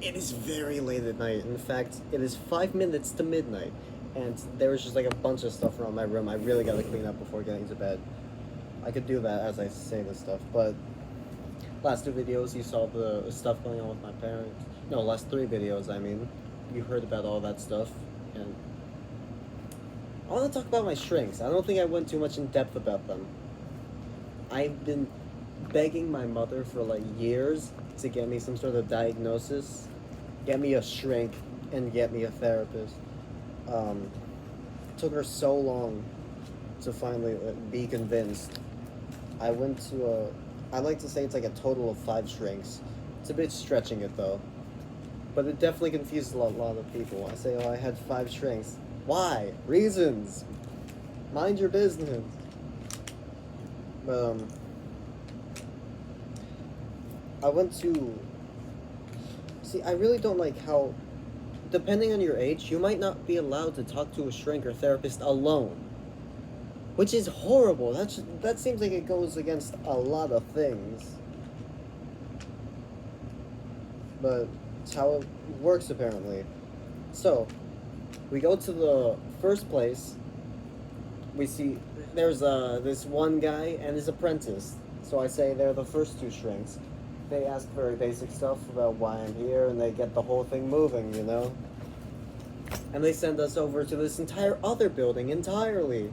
It is very late at night. In fact, it is 5 minutes to midnight, and there was just like a bunch of stuff around my room. I really gotta clean up before getting to bed. I could do that as I say this stuff, but last two videos you saw the stuff going on with my parents. No, last three videos, I mean. You heard about all that stuff, and I want to talk about my shrinks. I don't think I went too much in depth about them. I've been begging my mother for like years to get me some sort of diagnosis, get me a shrink, and get me a therapist. It took her so long to finally be convinced. I went to I like to say it's like a total of 5 shrinks. It's a bit stretching it though. But it definitely confuses a lot of people. I say, oh, I had 5 shrinks. Why? Reasons. Mind your business. But, I went to... See, I really don't like how, depending on your age, you might not be allowed to talk to a shrink or therapist alone. Which is horrible. That seems like it goes against a lot of things. But it's how it works, apparently. So, we go to the first place. We see there's this one guy and his apprentice. So I say they're the first 2 shrinks. They ask very basic stuff about why I'm here, and they get the whole thing moving, you know? And they send us over to this entire other building entirely.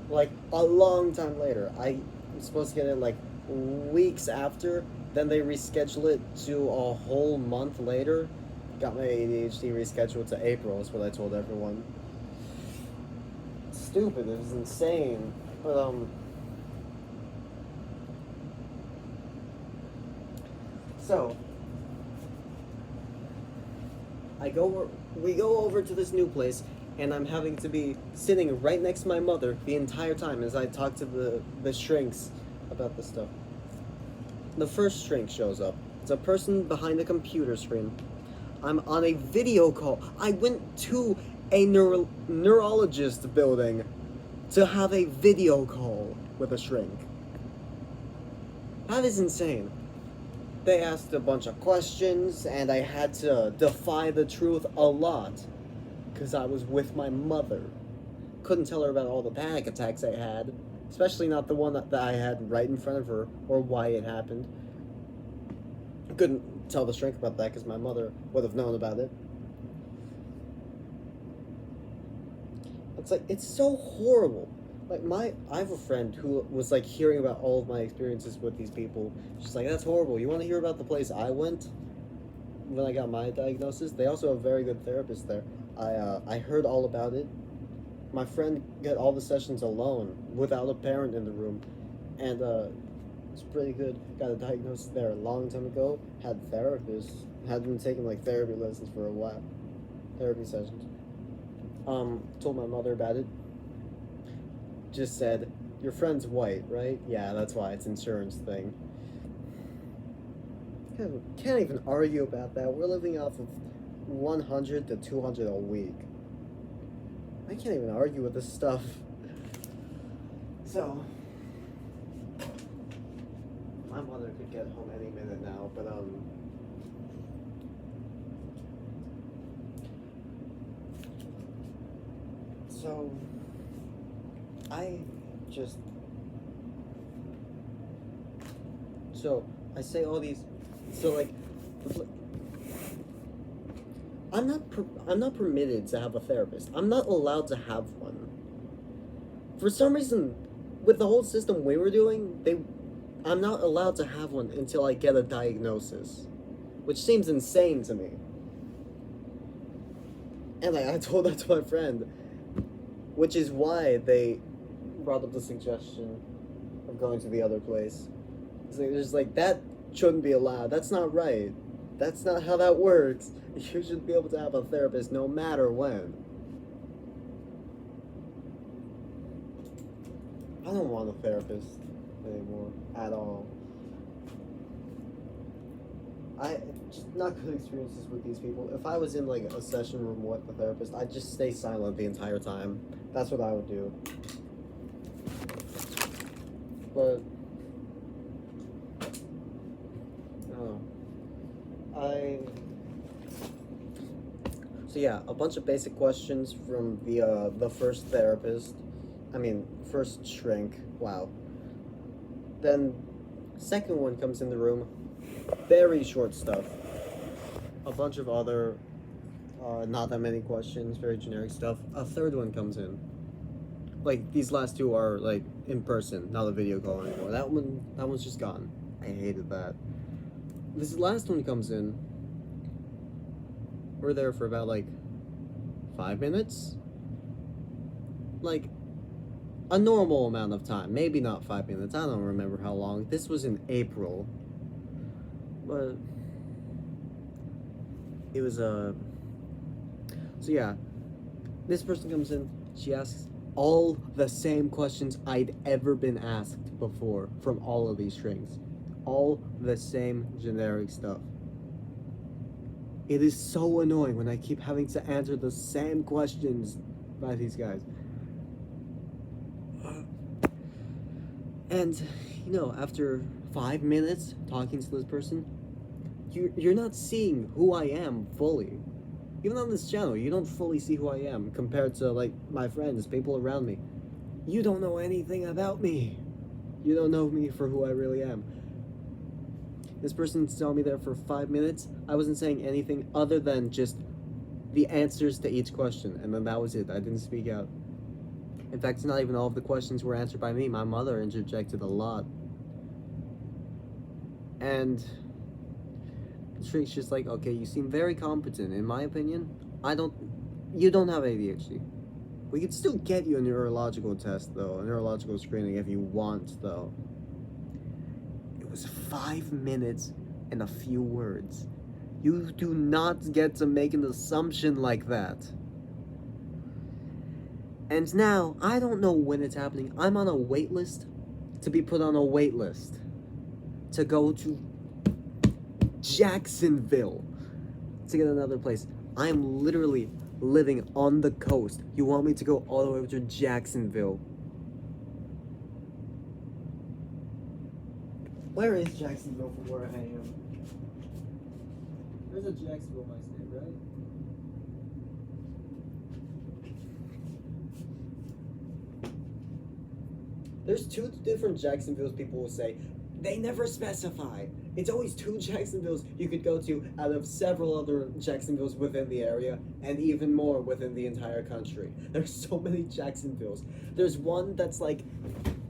Like, a long time later. I'm supposed to get it, like, weeks after. Then they reschedule it to a whole month later. Got my ADHD rescheduled to April, is what I told everyone. Stupid, it was insane. But, so, we go over to this new place, and I'm having to be sitting right next to my mother the entire time as I talk to the shrinks about this stuff. The first shrink shows up. It's a person behind a computer screen. I'm on a video call. I went to a neurologist building to have a video call with a shrink. That is insane. They asked a bunch of questions, and I had to defy the truth a lot, because I was with my mother. Couldn't tell her about all the panic attacks I had, especially not the one that I had right in front of her, or why it happened. Couldn't tell the shrink about that, because my mother would have known about it. It's like, it's so horrible. Like, I have a friend who was, like, hearing about all of my experiences with these people. She's like, that's horrible. You want to hear about the place I went when I got my diagnosis? They also have a very good therapist there. I heard all about it. My friend got all the sessions alone, without a parent in the room. And, it's pretty good. Got a diagnosis there a long time ago. Had therapists. Had been taking, like, therapy lessons for a while. Therapy sessions. Told my mother about it. Just said, your friend's white, right? Yeah, that's why. It's insurance thing. Can't even argue about that. We're living off of 100 to 200 a week. I can't even argue with this stuff. So, my mother could get home any minute now, but so I just so I say all these so like I'm not permitted to have a therapist. I'm not allowed to have one. For some reason, with the whole system we were doing, I'm not allowed to have one until I get a diagnosis, which seems insane to me. And I told that to my friend, which is why they brought up the suggestion of going to the other place. It's like, there's like, that shouldn't be allowed. That's not right. That's not how that works. You should be able to have a therapist no matter when. I don't want a therapist anymore at all. I just not good experiences with these people. If I was in like a session room with the therapist, I'd just stay silent the entire time. That's what I would do. But I don't know. So yeah, a bunch of basic questions from the first therapist. I mean, first shrink. Wow. Then, second one comes in the room. Very short stuff. A bunch of other, not that many questions. Very generic stuff. A third one comes in. Like these last two are like in person, not a video call anymore. That one's just gone. I hated that. This last one comes in. We're there for about like 5 minutes. Like a normal amount of time. Maybe not 5 minutes. I don't remember how long. This was in April. But it was so yeah. This person comes in, she asks all the same questions I'd ever been asked before from all of these strings. All the same generic stuff. It is so annoying when I keep having to answer the same questions by these guys. And, after 5 minutes talking to this person, you're not seeing who I am fully. Even on this channel, you don't fully see who I am compared to, like, my friends, people around me. You don't know anything about me. You don't know me for who I really am. This person saw me there for 5 minutes. I wasn't saying anything other than just the answers to each question, and then that was it. I didn't speak out. In fact, not even all of the questions were answered by me. My mother interjected a lot. And Shrink's just like, okay, you seem very competent. In my opinion, you don't have ADHD. We could still get you a neurological test, though. A neurological screening if you want, though. It was 5 minutes and a few words. You do not get to make an assumption like that. And now, I don't know when it's happening. I'm on a wait list to be put on a wait list to go to Jacksonville to get another place. I'm literally living on the coast. You want me to go all the way to Jacksonville? Where is Jacksonville from where I am? There's a Jacksonville in my state, right? There's two different Jacksonvilles people will say. They never specify. It's always two Jacksonvilles you could go to out of several other Jacksonvilles within the area, and even more within the entire country. There's so many Jacksonvilles. There's one that's like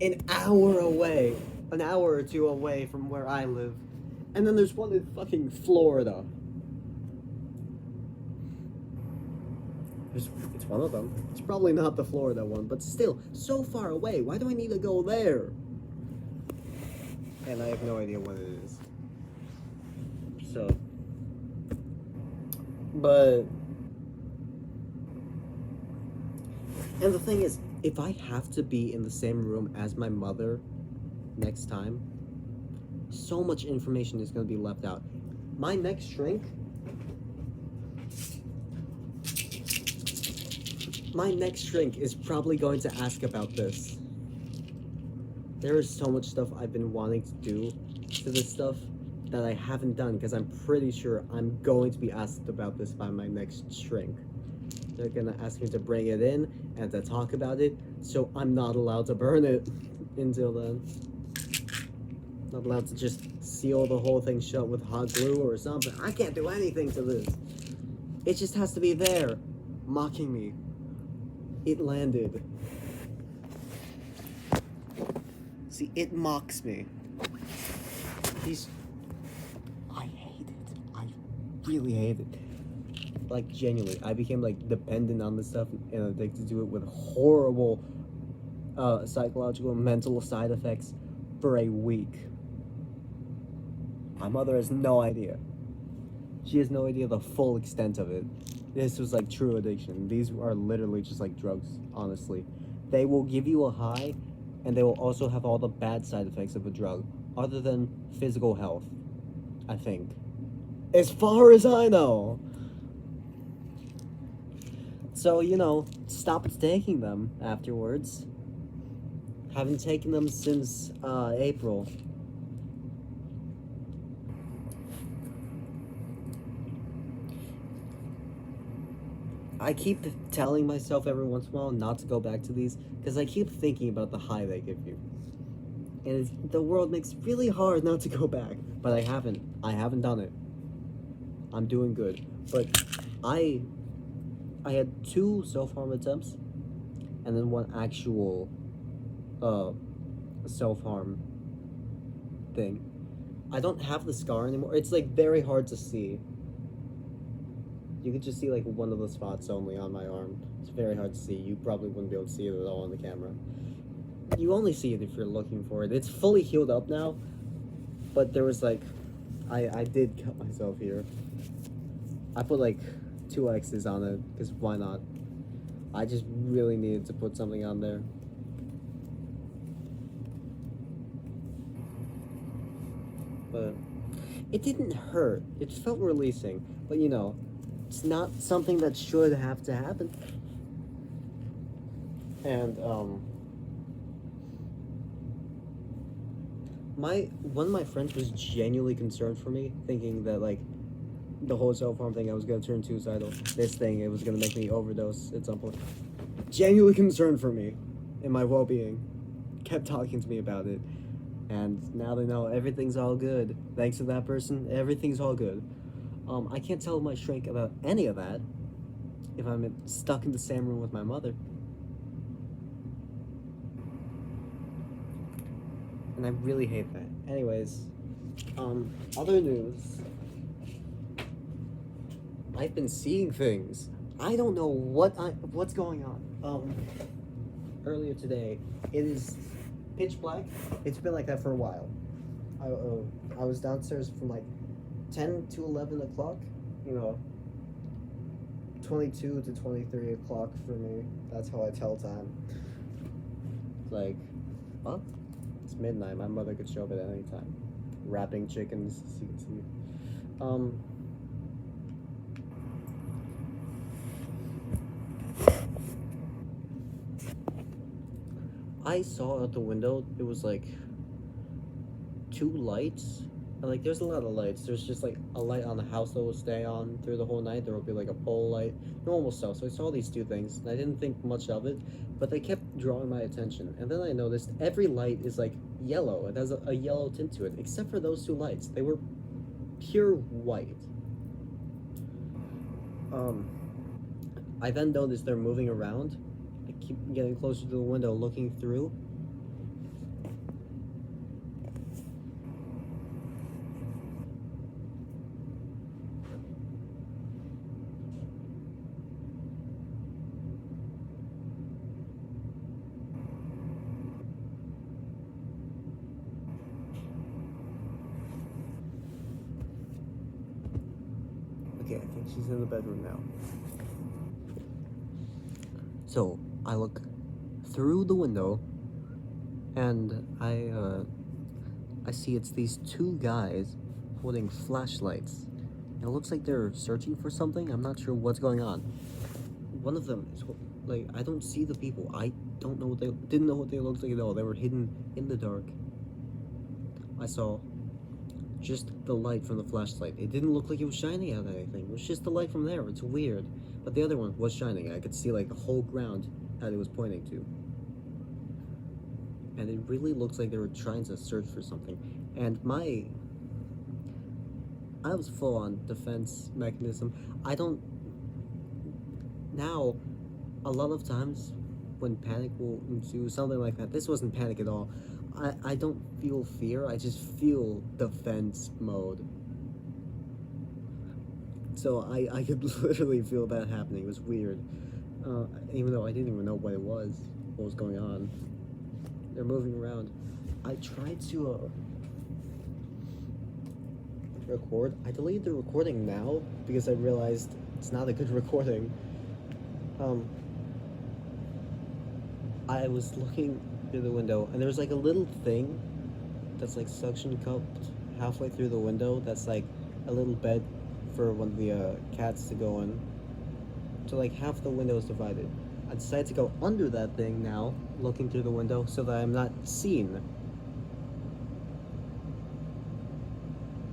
an hour away, an hour or two away from where I live. And then there's one in fucking Florida. It's one of them. It's probably not the Florida one, but still, so far away. Why do I need to go there? And I have no idea what it is. So, but, and the thing is, if I have to be in the same room as my mother next time, so much information is going to be left out. My next shrink is probably going to ask about this. There is so much stuff I've been wanting to do to this stuff that I haven't done because I'm pretty sure I'm going to be asked about this by my next shrink. They're gonna ask me to bring it in and to talk about it, so I'm not allowed to burn it until then. Not allowed to just seal the whole thing shut with hot glue or something. I can't do anything to this. It just has to be there, mocking me. It landed. See, it mocks me. I hate it. I really hate it. Like, genuinely, I became, like, dependent on this stuff and addicted to it with horrible psychological and mental side effects for a week. My mother has no idea. She has no idea the full extent of it. This was, like, true addiction. These are literally just, like, drugs, honestly. They will give you a high, and they will also have all the bad side effects of a drug, other than physical health, I think. As far as I know. So, stop taking them afterwards. Haven't taken them since April. I keep telling myself every once in a while not to go back to these because I keep thinking about the high they give you, and the world makes it really hard not to go back. But I haven't. I haven't done it. I'm doing good. But I had two self harm attempts, and then one actual uh self harm thing. I don't have the scar anymore. It's like very hard to see. You could just see like one of the spots only on my arm. It's very hard to see. You probably wouldn't be able to see it at all on the camera. You only see it if you're looking for it. It's fully healed up now, but there was like, I did cut myself here. I put like 2 X's on it because why not? I just really needed to put something on there. But it didn't hurt. It felt releasing. But you know, it's not something that should have to happen. And one of my friends was genuinely concerned for me, thinking that like the whole self-harm thing, I was gonna turn suicidal. This thing, it was gonna make me overdose at some point. Genuinely concerned for me and my well-being. Kept talking to me about it. And now they know everything's all good. Thanks to that person, everything's all good. I can't tell my shrink about any of that if I'm stuck in the same room with my mother. And I really hate that. Anyways, other news. I've been seeing things. I don't know what's going on. Earlier today, it is pitch black. It's been like that for a while. I was downstairs from like 10 to 11 o'clock. You know, 22 to 23 o'clock for me. That's how I tell time. Like, huh? It's midnight. My mother could show up at any time. Wrapping chickens, as you can see. I saw out the window, it was like 2 lights. And like there's a lot of lights. There's just like a light on the house that will stay on through the whole night. There will be like a pole light, normal stuff. So I saw these two things and I didn't think much of it, but they kept drawing my attention. And then I noticed every light is like yellow. It has a yellow tint to it, except for those 2 lights. They were pure white. I then noticed they're moving around. I keep getting closer to the window, looking through. Okay, I think she's in the bedroom now. So I look through the window, and I see it's these 2 guys holding flashlights. It looks like they're searching for something. I'm not sure what's going on. One of them is like, I don't see the people. I don't know what they didn't know what they looked like at all. They were hidden in the dark. I saw just the light from the flashlight. It didn't look like it was shining at anything. It was just the light from there. It's weird. But the other one was shining. I could see like the whole ground that it was pointing to. And it really looks like they were trying to search for something. And I was full on defense mechanism. Now, a lot of times when panic will ensue, something like that, this wasn't panic at all. I don't feel fear, I just feel defense mode. So I could literally feel that happening. It was weird. Even though I didn't even know what was going on. They're moving around. I tried to record. I deleted the recording now because I realized it's not a good recording. I was looking through the window, and there's like a little thing that's like suction cupped halfway through the window. That's like a little bed for one of the cats to go in. So like half the window is divided. I decided to go under that thing now, looking through the window, so that I'm not seen.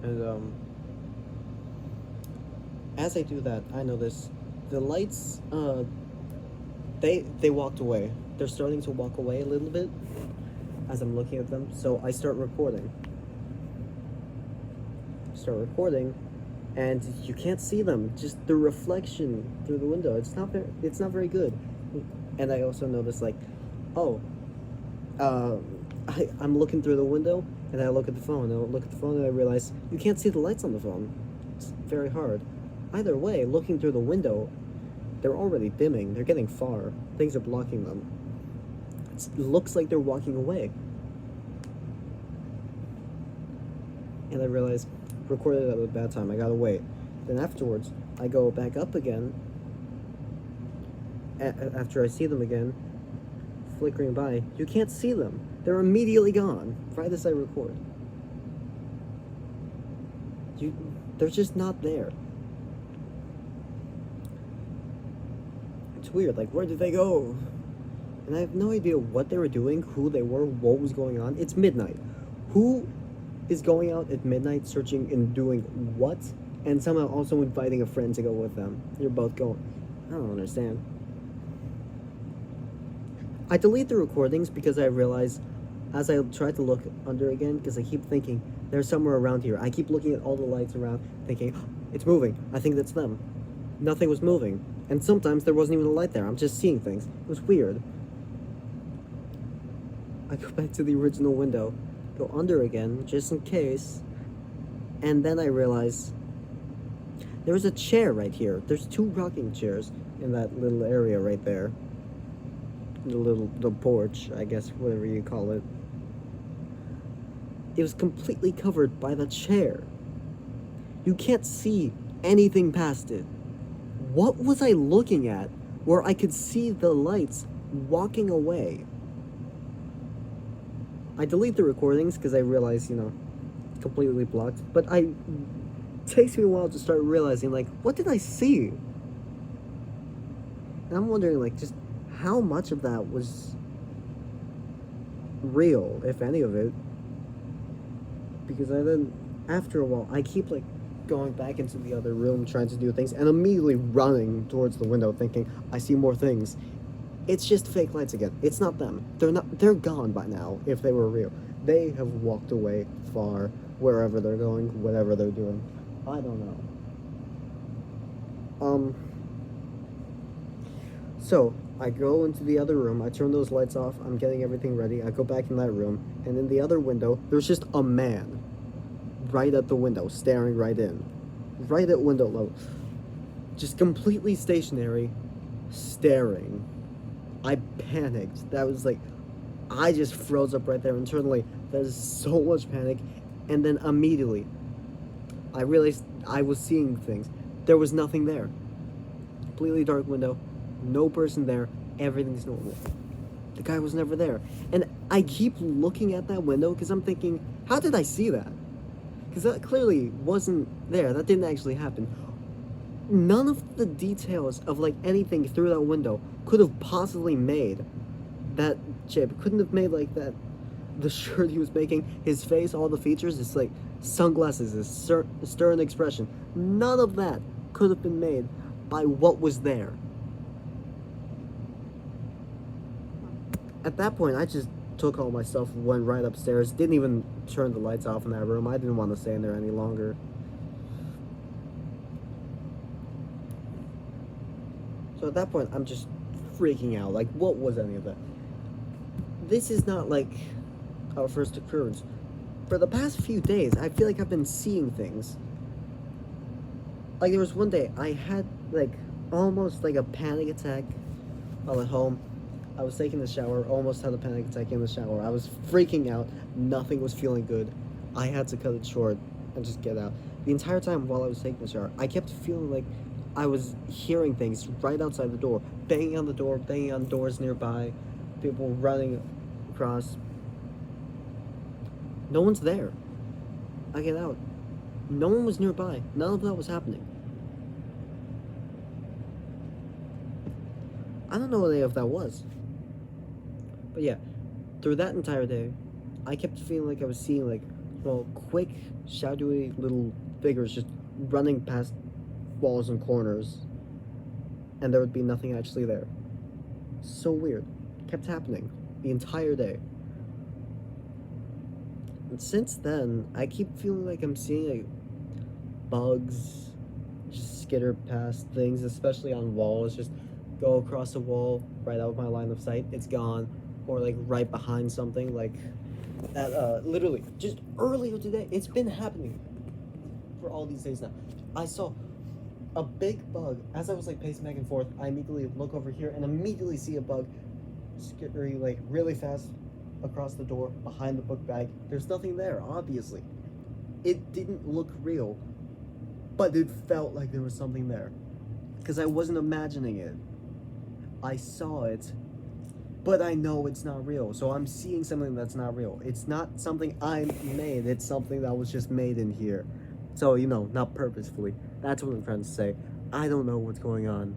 And as I do that, I notice the lights, they walked away. They're starting to walk away a little bit as I'm looking at them. So I start recording. And you can't see them. Just the reflection through the window. It's not very good. And I also noticed like, oh, I'm looking through the window and I look at the phone. And I realize you can't see the lights on the phone. It's very hard. Either way, looking through the window, they're already dimming. They're getting far. Things are blocking them. It looks like they're walking away. And I realize, recorded at a bad time. I gotta wait. Then afterwards, I go back up again. After I see them again, flickering by, you can't see them. They're immediately gone. Right as I record. They're just not there. It's weird. Like, where did they go? And I have no idea what they were doing, who they were, what was going on. It's midnight. Who is going out at midnight searching and doing what? And somehow also inviting a friend to go with them. You're both going. I don't understand. I delete the recordings because I realize as I try to look under again, because I keep thinking there's somewhere around here. I keep looking at all the lights around thinking, oh, it's moving. I think that's them. Nothing was moving. And sometimes there wasn't even a light there. I'm just seeing things. It was weird. I go back to the original window, go under again, just in case, and then I realize there's a chair right here. There's 2 rocking chairs in that little area right there. The porch, I guess, whatever you call it. It was completely covered by the chair. You can't see anything past it. What was I looking at where I could see the lights walking away? I delete the recordings because I realize, completely blocked. But it takes me a while to start realizing, like, what did I see? And I'm wondering, like, just how much of that was real, if any of it. Because after a while, I keep, like, going back into the other room, trying to do things, and immediately running towards the window, thinking, I see more things. It's just fake lights again. It's not them. They're gone by now, if they were real. They have walked away far, wherever they're going, whatever they're doing. I don't know. So, I go into the other room, I turn those lights off, I'm getting everything ready, I go back in that room, and in the other window, there's just a man. Right at the window, staring right in. Right at window level. Just completely stationary, staring. I panicked. That was like, I just froze up right there internally. There's so much panic. And then immediately, I realized I was seeing things. There was nothing there. Completely dark window. No person there. Everything's normal. The guy was never there. And I keep looking at that window because I'm thinking, how did I see that? Because that clearly wasn't there. That didn't actually happen. None of the details of, like, anything through that window could have possibly made that chip. Couldn't have made, like, that, the shirt he was making, his face, all the features, it's like sunglasses, his stern expression. None of that could have been made by what was there. At that point, I just took all my stuff, went right upstairs, didn't even turn the lights off in that room. I didn't want to stay in there any longer. So at that point, I'm just freaking out. Like, what was any of that? This is not, like, our first occurrence. For the past few days, I feel like I've been seeing things. Like, there was one day, I had, like, almost, like, a panic attack while at home. I was taking a shower, almost had a panic attack in the shower. I was freaking out. Nothing was feeling good. I had to cut it short and just get out. The entire time while I was taking the shower, I kept feeling like I was hearing things right outside the door. Banging on the door, banging on doors nearby. People running across. No one's there. I get out. No one was nearby. None of that was happening. I don't know what any of that was. But yeah, through that entire day, I kept feeling like I was seeing, like, quick, shadowy little figures just running past walls and corners. and there would be nothing actually there. So weird. Kept happening the entire day. And since then, I keep feeling like I'm seeing like bugs just skitter past things, especially on walls. Just go across a wall right out of my line of sight. It's gone, or like right behind something. Like that. Literally, just earlier today, it's been happening for all these days now. I saw a big bug as I was like pacing back and forth. I immediately look over here and immediately see a bug scurry like really fast across the door behind the book bag. There's nothing there, obviously. It didn't look real, but it felt like there was something there. Because I wasn't imagining it. I saw it, but I know it's not real. So I'm seeing something that's not real. It's not something I made, it's something that was just made in here. So, not purposefully. That's what I'm trying to say. I don't know what's going on.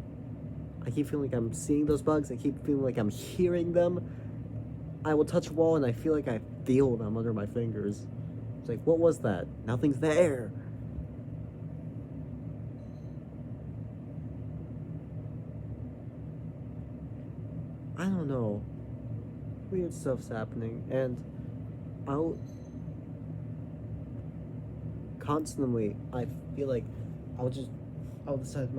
I keep feeling like I'm seeing those bugs. I keep feeling like I'm hearing them. I will touch a wall and I feel like I feel them under my fingers. It's like, what was that? Nothing's there. I don't know. Weird stuff's happening, and I'll constantly, I feel like I'll decide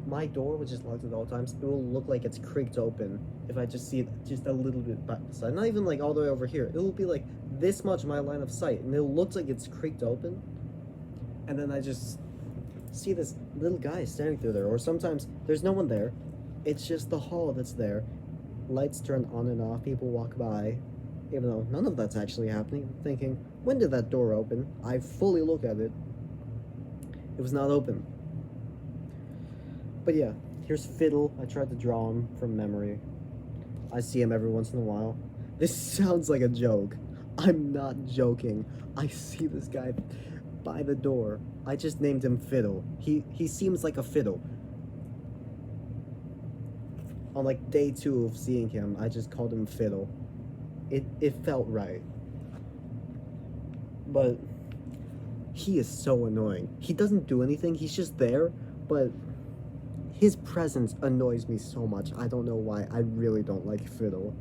my door, which is locked at all times, it will look like it's creaked open if I just see it just a little bit by the side. Not even like all the way over here. It will be like this much my line of sight, and it looks like it's creaked open. And then I just see this little guy standing through there, or sometimes there's no one there. It's just the hall that's there. Lights turn on and off, people walk by, even though none of that's actually happening. I'm thinking, when did that door open? I fully look at it. It was not open. But yeah, here's Fiddle. I tried to draw him from memory. I see him every once in a while. This sounds like a joke. I'm not joking. I see this guy by the door. I just named him Fiddle. He seems like a fiddle. On like day 2 of seeing him, I just called him Fiddle. It felt right. But he is so annoying. He doesn't do anything, he's just there, but his presence annoys me so much. I don't know why. I really don't like Fiddle.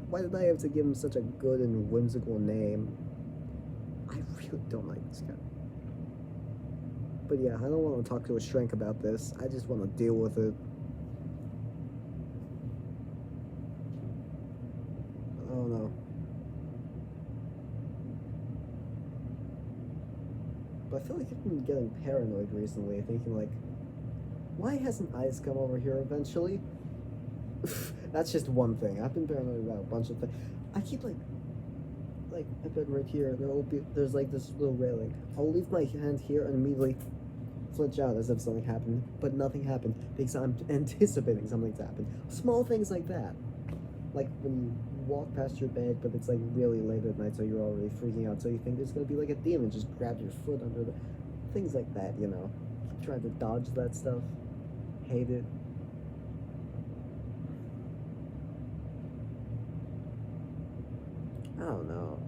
Why did I have to give him such a good and whimsical name? I really don't like this guy. But yeah, I don't want to talk to a shrink about this. I just want to deal with it. I don't know. But I feel like I've been getting paranoid recently, thinking like, why hasn't Ice come over here eventually? That's just one thing. I've been paranoid about a bunch of things. I keep like I bet right here there's like this little railing. I'll leave my hand here and immediately flinch out as if something happened, but nothing happened because I'm anticipating something to happen. Small things like that, like when you walk past your bed, but it's like really late at night, so you're already freaking out. So you think there's gonna be like a demon just grab your foot under the things like that. Keep trying to dodge that stuff. Hate it. I don't know.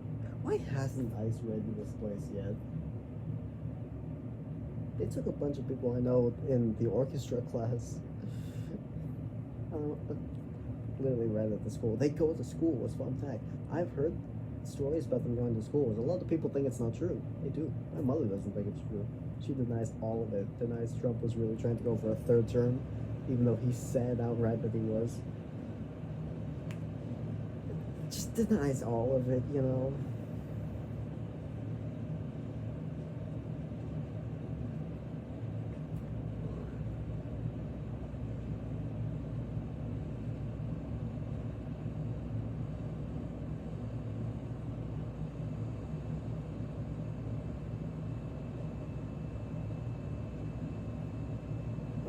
Why hasn't Ice raided this place yet? They took a bunch of people I know in the orchestra class. Literally right at the school. They go to school, as fun fact. I've heard stories about them going to school. A lot of people think it's not true. They do. My mother doesn't think it's true. She denies all of it. Denies Trump was really trying to go for a 3rd term, even though he said outright that he was. Just denies all of it,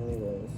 Anyways.